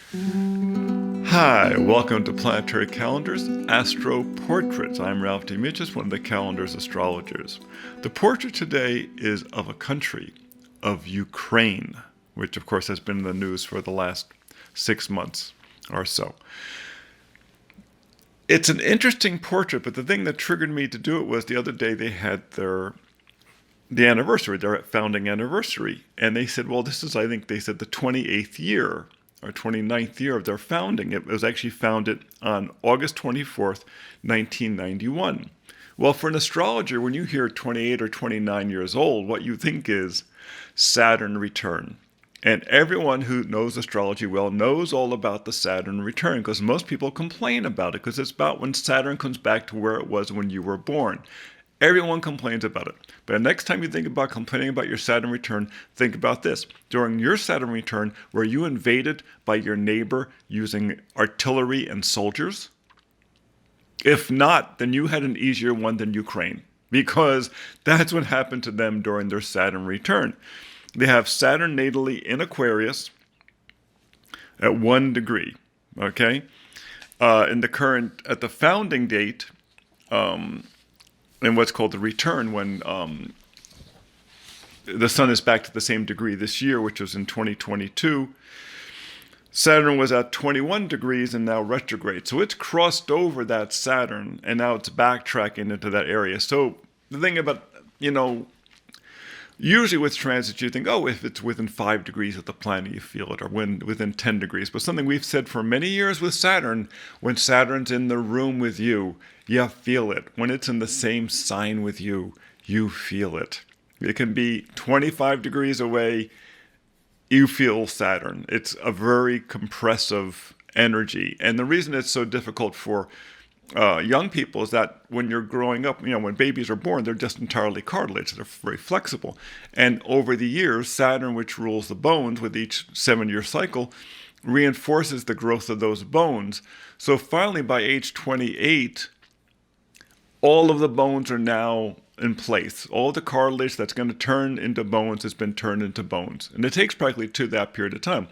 Hi, welcome to Planetary Calendars, Astro Portraits. I'm Ralph D. Mitchell, one of the calendar's astrologers. The portrait today is of a country, of Ukraine, which of course has been in the news for the last 6 months or so. It's an interesting portrait, but the thing that triggered me to do it was the other day they had the anniversary, their founding anniversary. And they said, well, this is, I think they said, the 28th year or 29th year of their founding. It was actually founded on August 24th, 1991. Well, for an astrologer, when you hear 28 or 29 years old, what you think is Saturn return. And everyone who knows astrology well knows all about the Saturn return, because most people complain about it, because it's about when Saturn comes back to where it was when you were born. Everyone complains about it. But the next time you think about complaining about your Saturn return, think about this. During your Saturn return, were you invaded by your neighbor using artillery and soldiers? If not, then you had an easier one than Ukraine, because that's what happened to them during their Saturn return. They have Saturn natally in Aquarius at 1 degree, okay? At the founding date, in what's called the return, when the sun is back to the same degree this year, which was in 2022, Saturn was at 21 degrees and now retrograde. So it's crossed over that Saturn, and now it's backtracking into that area. So the thing about, usually with transits, you think, oh, if it's within 5 degrees of the planet, you feel it, or within 10 degrees. But something we've said for many years with Saturn, when Saturn's in the room with you, you feel it. When it's in the same sign with you, you feel it. It can be 25 degrees away, you feel Saturn. It's a very compressive energy. And the reason it's so difficult for young people is that when you're growing up, when babies are born, they're just entirely cartilage. They're very flexible. And over the years, Saturn, which rules the bones with each 7-year cycle, reinforces the growth of those bones. So finally, by age 28, all of the bones are now in place. All the cartilage that's going to turn into bones has been turned into bones. And it takes practically to that period of time.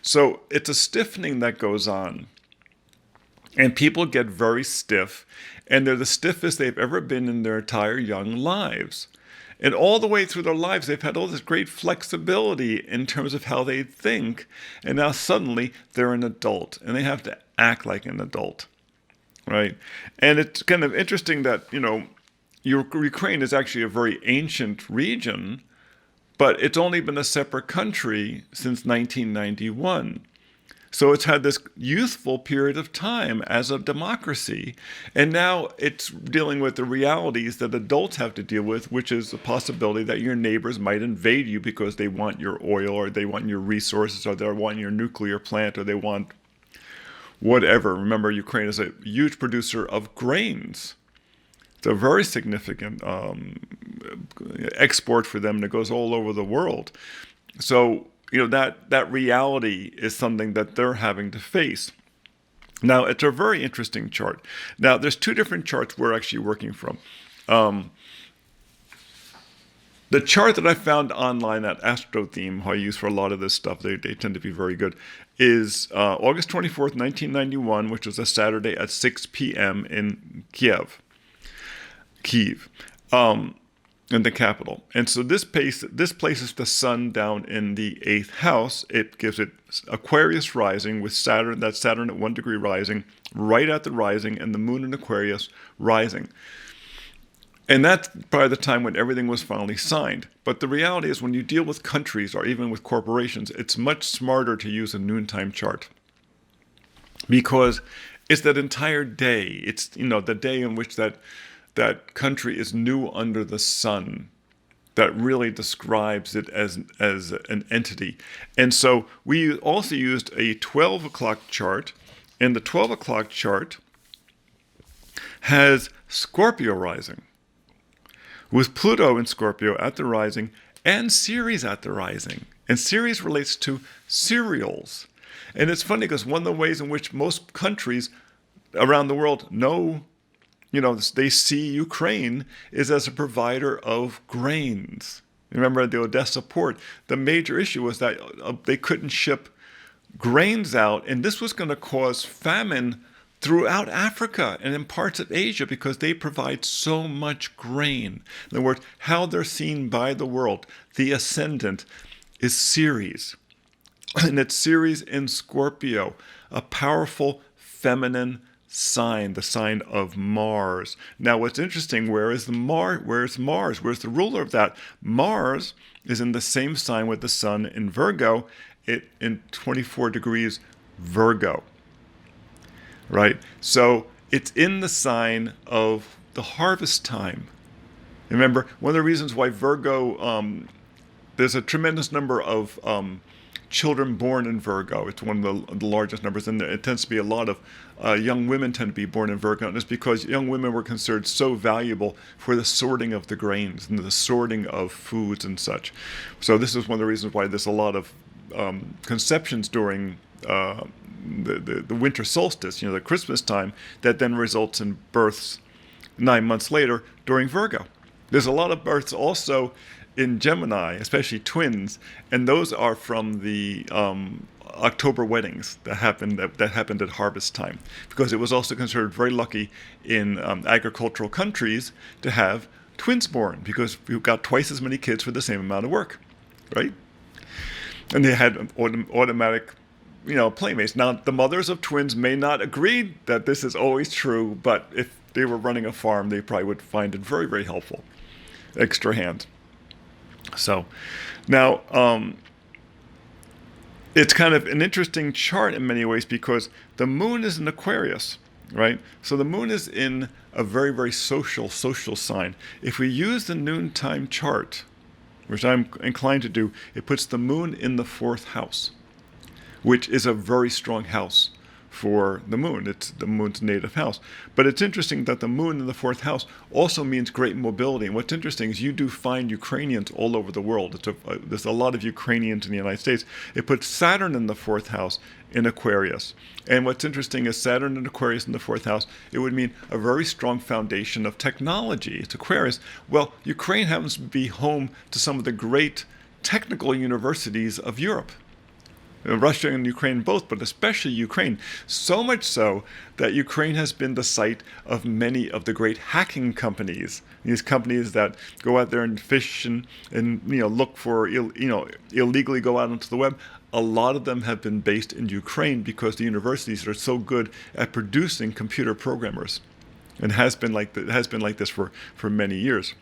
So it's a stiffening that goes on. And people get very stiff, and they're the stiffest they've ever been in their entire young lives. And all the way through their lives, they've had all this great flexibility in terms of how they think. And now suddenly they're an adult, and they have to act like an adult, right? And it's kind of interesting that, Ukraine is actually a very ancient region, but it's only been a separate country since 1991. So it's had this youthful period of time as a democracy, and now it's dealing with the realities that adults have to deal with, which is the possibility that your neighbors might invade you because they want your oil, or they want your resources, or they want your nuclear plant, or they want whatever. Remember, Ukraine is a huge producer of grains. It's a very significant export for them that goes all over the world. So that reality is something that they're having to face. Now, it's a very interesting chart. Now, there's 2 different charts we're actually working from. The chart that I found online at Astrotheme, who I use for a lot of this stuff, they tend to be very good, is August 24th, 1991, which was a Saturday at 6 p.m. in Kiev, in the capital. And so this places the sun down in the 8th house. It gives it Aquarius rising with Saturn, that's Saturn at 1 degree rising, right at the rising, and the moon in Aquarius rising. And that's by the time when everything was finally signed. But the reality is, when you deal with countries or even with corporations, it's much smarter to use a noontime chart, because it's that entire day. It's, the day in which that country is new under the sun that really describes it as an entity. And so we also used a 12 o'clock chart, and the 12 o'clock chart has Scorpio rising, with Pluto in Scorpio at the rising and Ceres at the rising. And Ceres relates to cereals. And it's funny, because one of the ways in which most countries around the world know, they see Ukraine is as a provider of grains. Remember the Odessa port, the major issue was that they couldn't ship grains out, and this was going to cause famine throughout Africa and in parts of Asia because they provide so much grain. In other words, how they're seen by the world, the ascendant, is Ceres. And it's Ceres in Scorpio, a powerful feminine sign, the sign of Mars. Now, what's interesting, where's Mars? Where's the ruler of that? Mars is in the same sign with the sun in Virgo, in 24 degrees Virgo, right? So it's in the sign of the harvest time. Remember, one of the reasons why Virgo, there's a tremendous number of children born in Virgo. It's one of the largest numbers, and it tends to be a lot of young women tend to be born in Virgo, and it's because young women were considered so valuable for the sorting of the grains and the sorting of foods and such. So this is one of the reasons why there's a lot of conceptions during the winter solstice, the Christmas time, that then results in births 9 months later during Virgo. There's a lot of births also in Gemini, especially twins, and those are from the October weddings that happened at harvest time, because it was also considered very lucky in agricultural countries to have twins born, because you got twice as many kids for the same amount of work, right? And they had automatic, playmates. Now, the mothers of twins may not agree that this is always true, but if they were running a farm, they probably would find it very, very helpful. Extra hand. So, now, it's kind of an interesting chart in many ways because the moon is in Aquarius, right? So the moon is in a very, very social sign. If we use the noontime chart, which I'm inclined to do, it puts the moon in the 4th house, which is a very strong house for the moon. It's the moon's native house. But it's interesting that the moon in the 4th house also means great mobility. And what's interesting is you do find Ukrainians all over the world. There's a lot of Ukrainians in the United States. It puts Saturn in the 4th house in Aquarius. And what's interesting is Saturn in Aquarius in the 4th house, it would mean a very strong foundation of technology. It's Aquarius. Well, Ukraine happens to be home to some of the great technical universities of Europe. Russia and Ukraine both, but especially Ukraine. So much so that Ukraine has been the site of many of the great hacking companies. These companies that go out there and fish and look for, illegally go out onto the web. A lot of them have been based in Ukraine because the universities are so good at producing computer programmers, and has been like this for many years.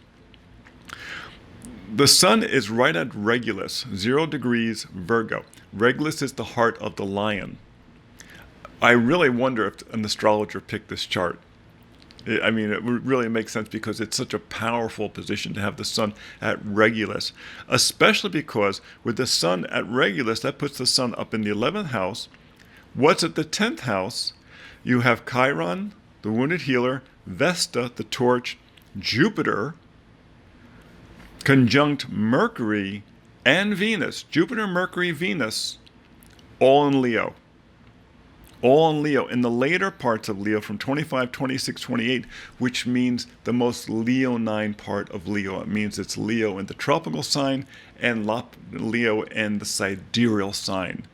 The sun is right at Regulus, 0 degrees Virgo. Regulus is the heart of the lion. I really wonder if an astrologer picked this chart. I mean, it really makes sense because it's such a powerful position to have the sun at Regulus, especially because with the sun at Regulus, that puts the sun up in the 11th house. What's at the 10th house? You have Chiron, the wounded healer, Vesta, the torch, Jupiter, conjunct Mercury and Venus. Jupiter, Mercury, Venus, all in Leo. All in Leo, in the later parts of Leo, from 25, 26, 28, which means the most leonine part of Leo. It means it's Leo in the tropical sign and Leo in the sidereal sign.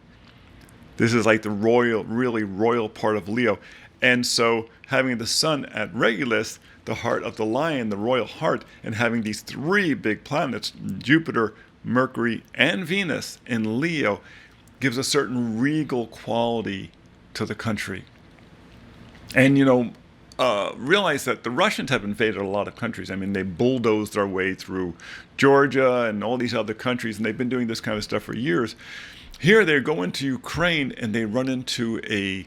This is like the really royal part of Leo. And so having the sun at Regulus, the heart of the lion, the royal heart, and having these 3 big planets, Jupiter, Mercury, and Venus in Leo, gives a certain regal quality to the country. And, realize that the Russians have invaded a lot of countries. I mean, they bulldozed their way through Georgia and all these other countries, and they've been doing this kind of stuff for years. Here they go into Ukraine and they run into a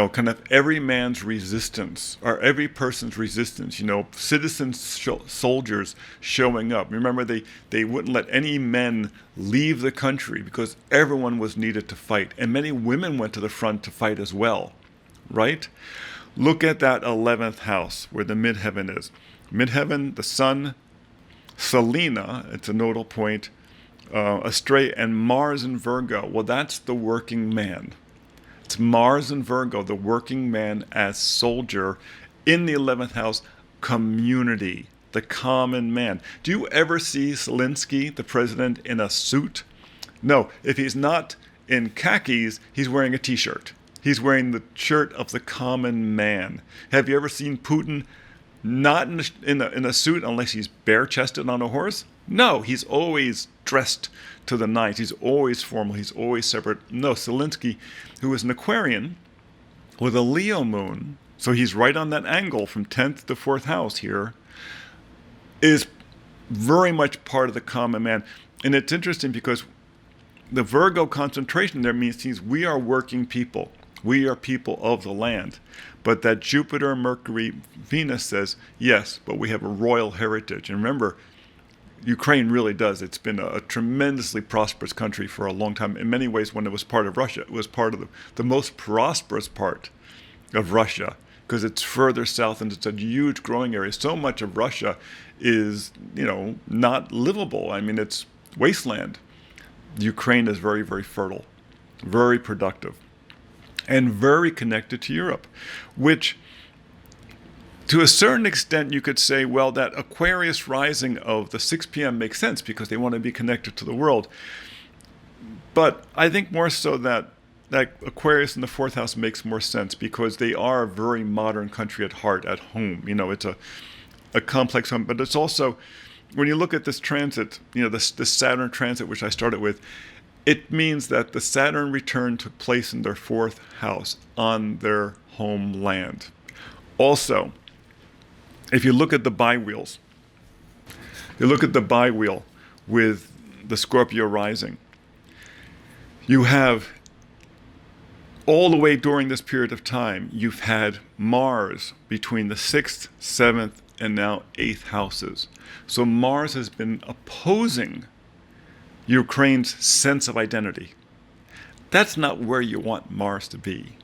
kind of every man's resistance, or every person's resistance, citizen soldiers showing up. Remember, they wouldn't let any men leave the country because everyone was needed to fight. And many women went to the front to fight as well, right? Look at that 11th house where the midheaven is. Midheaven, the sun, Selena, it's a nodal point, astray, and Mars in Virgo. Well, that's the working man. It's Mars and Virgo, the working man as soldier in the 11th house, community, the common man. Do you ever see Zelensky, the president, in a suit? No, if he's not in khakis, he's wearing a t-shirt. He's wearing the shirt of the common man. Have you ever seen Putin not in a suit unless he's bare-chested on a horse? No, he's always dressed to the nines. He's always formal. He's always separate. No, Zelensky, who is an Aquarian with a Leo moon, so he's right on that angle from 10th to 4th house here, is very much part of the common man. And it's interesting because the Virgo concentration there means we are working people. We are people of the land. But that Jupiter, Mercury, Venus says, yes, but we have a royal heritage. And remember, Ukraine really does. It's been a tremendously prosperous country for a long time. In many ways, when it was part of Russia, it was part of the most prosperous part of Russia, because it's further south and it's a huge growing area. So much of Russia is, not livable. I mean, it's wasteland. Ukraine is very, very fertile, very productive, and very connected to Europe, which to a certain extent you could say, well, that Aquarius rising of the 6 p.m. makes sense because they want to be connected to the world. But I think more so that Aquarius in the 4th house makes more sense because they are a very modern country at heart, at home. It's a complex home, but it's also, when you look at this transit, this Saturn transit, which I started with, it means that the Saturn return took place in their 4th house on their homeland. Also, if you look at the biwheels, with the Scorpio rising, you have all the way during this period of time, you've had Mars between the 6th, 7th, and now 8th houses. So Mars has been opposing Ukraine's sense of identity. That's not where you want Mars to be.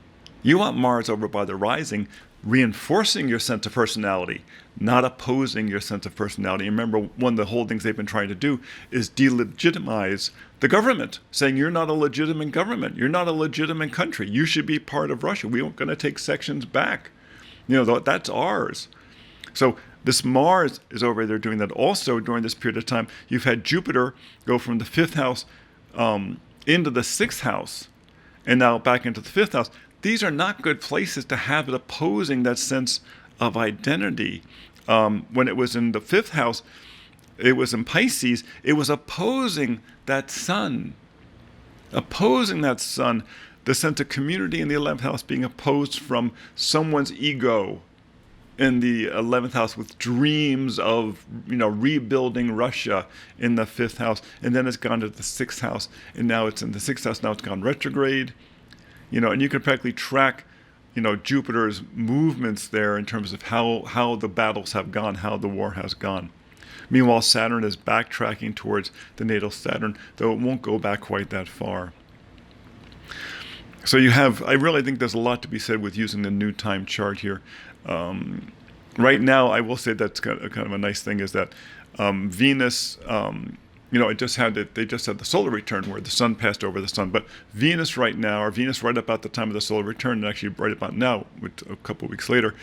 You want Mars over by the rising, reinforcing your sense of personality, not opposing your sense of personality. And remember, one of the whole things they've been trying to do is delegitimize the government, saying you're not a legitimate government, you're not a legitimate country, you should be part of Russia. We aren't going to take sections back. That's ours. So this Mars is over there doing that. Also, during this period of time, you've had Jupiter go from the 5th house into the 6th house, and now back into the 5th house. These are not good places to have it opposing that sense of identity. When it was in the 5th house, it was in Pisces, it was opposing that sun. The sense of community in the 11th house being opposed from someone's ego in the 11th house with dreams of, rebuilding Russia in the 5th house. And then it's gone to the 6th house, and now it's in the 6th house. Now it's gone retrograde. And you can practically track, Jupiter's movements there in terms of how the battles have gone, how the war has gone. Meanwhile, Saturn is backtracking towards the natal Saturn, though it won't go back quite that far. So I really think there's a lot to be said with using the new time chart here. Right now, I will say that's kind of a nice thing is that Venus, they just had the solar return where the sun passed over the sun. But Venus right now, or Venus right about the time of the solar return, and actually right about now, a couple of weeks later,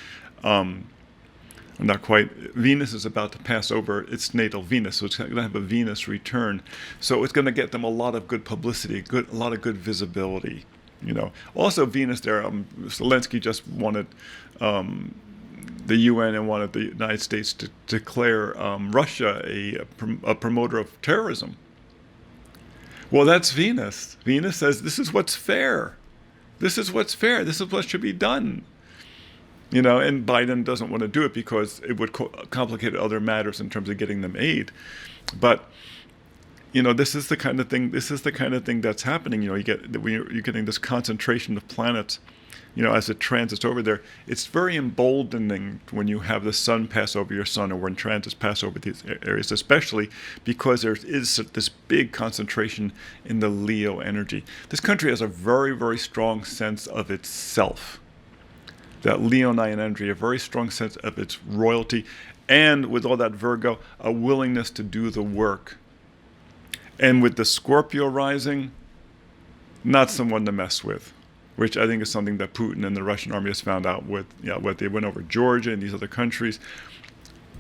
not quite, Venus is about to pass over its natal Venus, so it's going to have a Venus return. So it's going to get them a lot of good publicity, a lot of good visibility. Also Venus there, Zelensky just wanted the UN and wanted the United States to declare Russia a promoter of terrorism. Well, that's Venus. Venus says this is what's fair. This is what's fair. This is what should be done. And Biden doesn't want to do it because it would complicate other matters in terms of getting them aid. But this is the kind of thing. This is the kind of thing that's happening. You're getting this concentration of planets. As it transits over there, it's very emboldening when you have the sun pass over your sun, or when transits pass over these areas, especially because there is this big concentration in the Leo energy. This country has a very, very strong sense of itself. That Leonine energy, a very strong sense of its royalty, and with all that Virgo, a willingness to do the work. And with the Scorpio rising, not someone to mess with, which I think is something that Putin and the Russian army has found out with, what they went over Georgia and these other countries.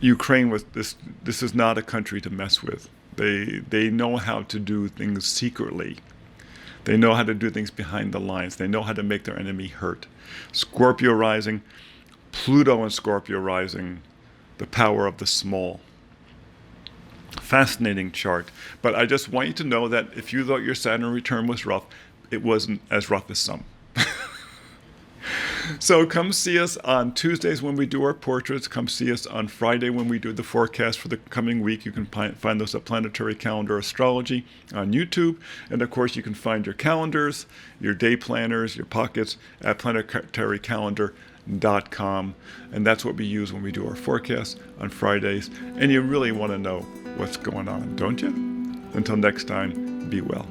Ukraine was this is not a country to mess with. They know how to do things secretly. They know how to do things behind the lines. They know how to make their enemy hurt. Scorpio rising, Pluto and Scorpio rising, the power of the small. Fascinating chart. But I just want you to know that if you thought your Saturn return was rough, it wasn't as rough as some. So come see us on Tuesdays when we do our portraits. Come see us on Friday when we do the forecast for the coming week. You can find those at Planetary Calendar Astrology on YouTube. And of course, you can find your calendars, your day planners, your pockets at planetarycalendar.com. And that's what we use when we do our forecast on Fridays. And you really want to know what's going on, don't you? Until next time, be well.